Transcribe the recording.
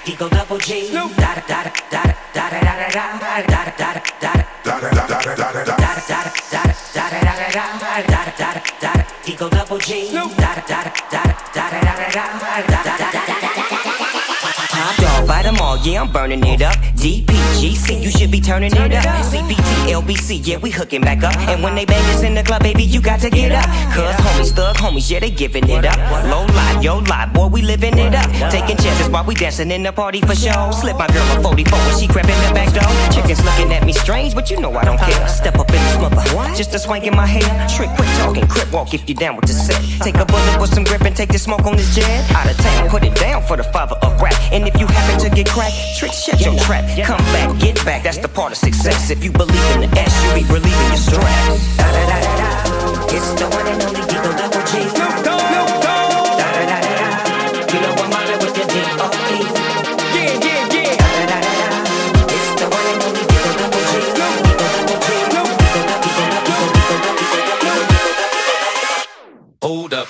Eagle Double G. Da da da da da da da da da da da. Eagle Double G. Da da da da da da da. Top dog, bite them all, yeah, I'm burning it up. DPGC, you should be turning it up. CPT, LBC, yeah, we hooking back up. And when they bang us in the club, baby, you got to get up. Cuz homies, thug homies, yeah, they giving it up. Low lie, yo lie, boy, we living it up. Taking chances while we dancing in the party for show. Slip my girl a 44 when she crept in the back door. Chickens looking at me strange, but you know I don't care. Step up in the smother, just a swank in my hair. Trick, quick talking, crip walk if you down with the set. Take a bullet with some grip and take the smoke on this jet. Out of town, put it down for the father of rap. And if you happen to get cracked, trick, shut your trap. Come back, get back, that's the part of success. If you believe in the S, you be relieving your stress. Da da da da da, it's the one and only Eagle Double G. Snoop Dogg, Snoop Dogg. Da da da da da, you know I'm mobbing with the D.O.E. Yeah, yeah, yeah. Da da da da da, it's the one and only Eagle Double G. Eagle Double G. Eagle Double G. Hold up.